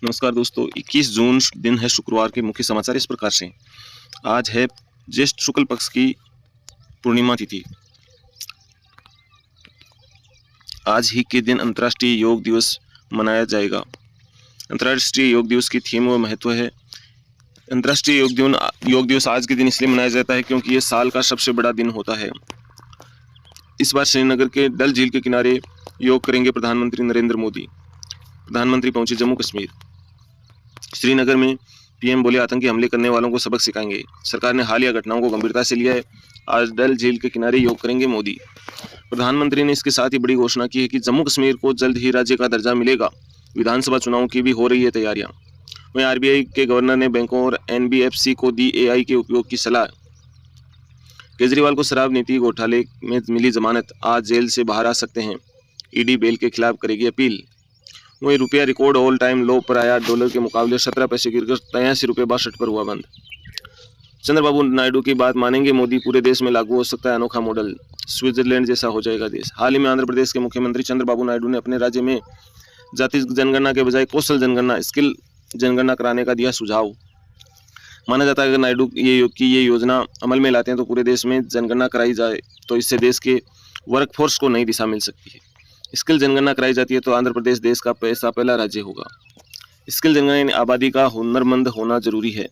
नमस्कार दोस्तों, 21 जून दिन है शुक्रवार के मुख्य समाचार इस प्रकार से। आज है ज्येष्ठ शुक्ल पक्ष की पूर्णिमा तिथि। आज ही के दिन अंतर्राष्ट्रीय योग दिवस मनाया जाएगा। अंतर्राष्ट्रीय योग दिवस की थीम व महत्व है। अंतर्राष्ट्रीय योग दिवस आज के दिन इसलिए मनाया जाता है क्योंकि ये साल का सबसे बड़ा दिन होता है। इस बार श्रीनगर के डल झील के किनारे योग करेंगे प्रधानमंत्री नरेंद्र मोदी। प्रधानमंत्री पहुंचे जम्मू कश्मीर। श्रीनगर में पीएम बोले, आतंकी हमले करने वालों को सबक सिखाएंगे। सरकार ने हालिया घटनाओं को गंभीरता से लिया है। आज डल झील के किनारे योग करेंगे मोदी। प्रधानमंत्री ने इसके साथ ही बड़ी घोषणा की है कि जम्मू कश्मीर को जल्द ही राज्य का दर्जा मिलेगा। विधानसभा चुनाव की भी हो रही है तैयारियां। वहीं आरबीआई के गवर्नर ने बैंकों और एनबीएफसी को दी एआई के उपयोग की सलाह। केजरीवाल को शराब नीति घोटाले में मिली जमानत, आज जेल से बाहर आ सकते हैं। ईडी बेल के खिलाफ करेगी अपील। वहीं रुपया रिकॉर्ड ऑल टाइम लो पर आया। डॉलर के मुकाबले 17 पैसे गिरकर 83 रुपये 62 पर हुआ बंद। चंद्रबाबू नायडू की बात मानेंगे मोदी। पूरे देश में लागू हो सकता है अनोखा मॉडल। स्विट्जरलैंड जैसा हो जाएगा देश। हाल ही में आंध्र प्रदेश के मुख्यमंत्री चंद्रबाबू नायडू ने अपने राज्य में जाति जनगणना के बजाय कौशल जनगणना, स्किल जनगणना कराने का दिया सुझाव। माना जाता है कि नायडू ये योजना अमल में लाते हैं तो पूरे देश में जनगणना कराई जाए तो इससे देश के वर्कफोर्स को नई दिशा मिल सकती है। स्किल जनगणना कराई जाती है तो आंध्र प्रदेश देश का पहला राज्य होगा। स्किल जनगणना आबादी का हुनरमंद होना जरूरी है।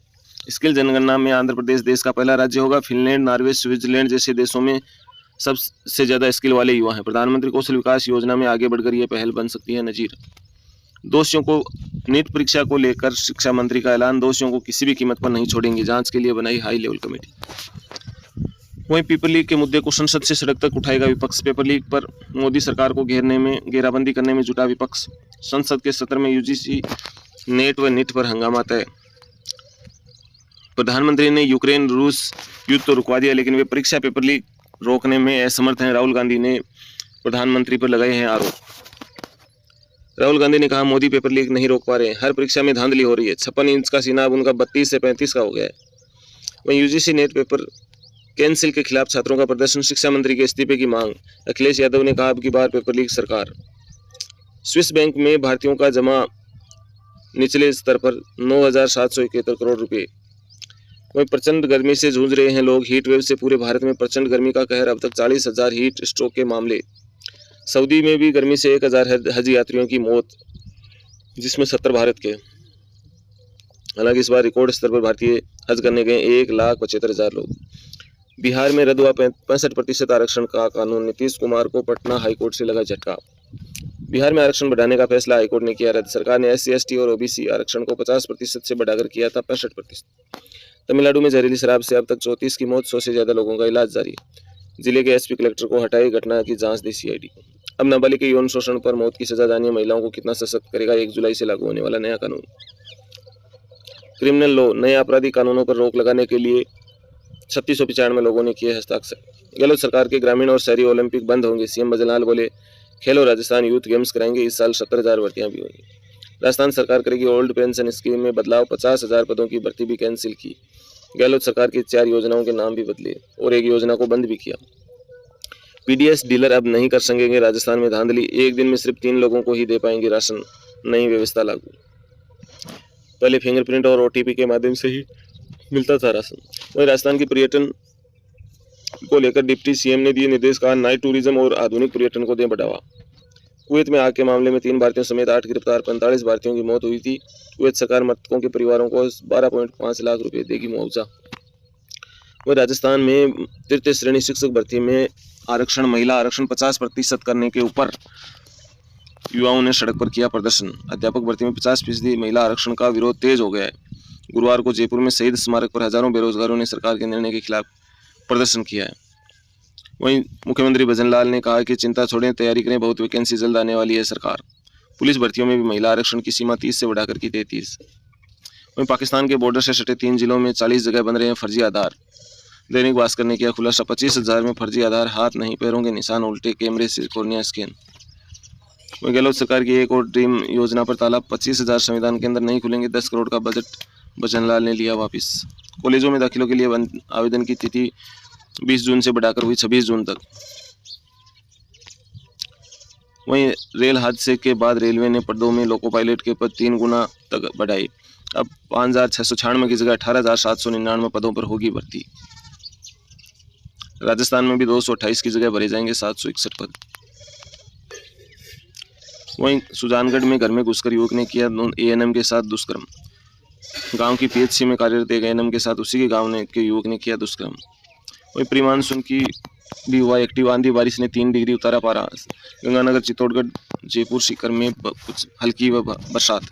स्किल जनगणना में आंध्र प्रदेश देश का पहला राज्य होगा। फिनलैंड, नॉर्वे, स्विट्जरलैंड जैसे देशों में सबसे ज्यादा स्किल वाले युवा हैं। प्रधानमंत्री कौशल विकास योजना में आगे बढ़कर यह पहल बन सकती है नजीर। दोषियों को नीट परीक्षा को लेकर शिक्षा मंत्री का ऐलान। दोषियों को किसी भी कीमत पर नहीं छोड़ेंगे। जांच के लिए बनाई हाई लेवल कमेटी। वहीं पेपर लीक के मुद्दे को संसद से सड़क तक उठाएगा विपक्ष। पेपर लीक पर मोदी सरकार को घेराबंदी करने में जुटा विपक्ष। संसद के सत्र में यूजीसी नेट व नीट पर हंगामा तय। प्रधानमंत्री ने यूक्रेन रूस युद्ध तो रुकवा दिया, लेकिन वे परीक्षा पेपर लीक रोकने में असमर्थ हैं। राहुल गांधी ने प्रधानमंत्री पर लगाए हैं आरोप। राहुल गांधी ने कहा, मोदी पेपर लीक नहीं रोक पा रहे हैं। हर परीक्षा में धांधली हो रही है। 56 इंच का सीना अब उनका 32 से 35 का हो गया है। वहीं यूजीसी नेट पेपर कैंसिल के खिलाफ छात्रों का प्रदर्शन। शिक्षा मंत्री के इस्तीफे की मांग। अखिलेश यादव ने कहा, अब की बार पेपर लीक सरकार। स्विस बैंक में भारतीयों का जमा निचले स्तर पर 9,771 करोड़ रुपए। वहीं प्रचंड गर्मी से जूझ रहे हैं लोग। हीट वेव से पूरे भारत में प्रचंड गर्मी का कहर। अब तक 40,000 हीट स्ट्रोक के मामले। सऊदी में भी गर्मी से 1,000 हज यात्रियों की मौत, जिसमें 70 भारत के। हालांकि इस बार रिकॉर्ड स्तर पर भारतीय हज करने गए 1,75,000 लोग। बिहार में रद्द हुआ 65% आरक्षण का कानून। नीतीश कुमार को पटना हाईकोर्ट से लगा झटका। बिहार में आरक्षण बढ़ाने का फैसला हाईकोर्ट ने किया रद्द। सरकार ने SC, ST और OBC आरक्षण को 50% से बढ़ाकर किया था 65%। तमिलनाडु में जहरीली शराब से अब तक 34 की मौत, 100 से ज्यादा लोगों का इलाज जारी। जिले के SP कलेक्टर को हटाई। घटना की जांच दी CID। अब नाबालिग के यौन शोषण पर मौत की सजा जानिए। महिलाओं को कितना सशक्त करेगा 1 जुलाई से लागू होने वाला नया कानून। क्रिमिनल लॉ, नए आपराधिक कानूनों पर रोक लगाने के लिए 3695 लोगों ने किए हस्ताक्षर। गहलोत सरकार के ग्रामीण और शहरी ओलंपिक बंद होंगे। CM बजरलाल बोले, खेलो राजस्थान यूथ गेम्स कराएंगे। इस साल 70,000 भर्तियां भी होंगी। राजस्थान सरकार करेगी ओल्ड पेंशन स्कीम में बदलाव। 50,000 पदों की भर्ती भी कैंसिल की। गहलोत सरकार की 4 योजनाओं के नाम भी बदले और एक योजना को बंद भी किया। PDS डीलर अब नहीं कर सकेंगे राजस्थान में धांधली। एक दिन में सिर्फ 3 लोगों को ही दे पाएंगे राशन। नई व्यवस्था लागू। पहले फिंगरप्रिंट और OTP के माध्यम से ही मिलता था राशन। वहीं राजस्थान की पर्यटन को लेकर डिप्टी CM ने दिए निर्देश। कहा, नाइट टूरिज्म और आधुनिक पर्यटन को दें बढ़ावा। कुवैत में आग के मामले में 3 भारतीयों समेत 8 गिरफ्तार। 45 भारतीयों की मौत हुई थी। कुवैत सरकार मृतकों के परिवारों को 12.5 लाख रुपए देगी मुआवजा। वहीं राजस्थान में तृतीय श्रेणी शिक्षक भर्ती में आरक्षण, महिला आरक्षण 50% करने के ऊपर युवाओं ने सड़क पर किया प्रदर्शन। अध्यापक भर्ती में 50% महिला आरक्षण का विरोध तेज हो गया है। गुरुवार को जयपुर में शहीद स्मारक पर हजारों बेरोजगारों ने सरकार के निर्णय के खिलाफ प्रदर्शन किया है। वहीं मुख्यमंत्री भजनलाल ने कहा कि चिंता छोड़ें, तैयारी करें, बहुत वैकेंसी जल्द आने वाली है सरकार। पुलिस भर्तियों में भी महिला आरक्षण की सीमा 30 से बढ़ाकर की 33। वहीं पाकिस्तान के बॉर्डर से सटे 3 जिलों में 40 जगह बन रहे हैं फर्जी आधार। दैनिक भास्कर ने किया खुलासा। 25,000 में फर्जी आधार, हाथ नहीं पैरों के निशान, उल्टे कैमरे से कॉर्निया स्कैन। वहीं गहलोत सरकार की एक और ड्रीम योजना पर ताला। 25,000 संविधान केंद्र नहीं खुलेंगे। 10 करोड़ का बजट भजनलाल ने लिया वापस। कॉलेजों में दाखिलों के लिए आवेदन की तिथि 20 जून से बढ़ाकर हुई 26 जून तक। वहीं रेल हादसे के बाद रेलवे ने पदों में लोको पायलट के पद 3 गुना तक बढ़ाए। अब 5,696 की जगह 18,799 पदों पर होगी भर्ती। राजस्थान में भी 228 की जगह भरे जाएंगे 761 पद। वहीं सुजानगढ़ में घर में घुसकर युवक ने किया एएनएम के साथ दुष्कर्म। गांव की पीएचसी में कार्यरत एक एएनएम के साथ उसी के गांव के युवक ने किया दुष्कर्म। वहीं प्री मानसून की भी हुआ एक्टिव आंधी बारिश ने 3 डिग्री उतारा पारा। गंगानगर, चित्तौड़गढ़, जयपुर, सीकर में कुछ हल्की बरसात।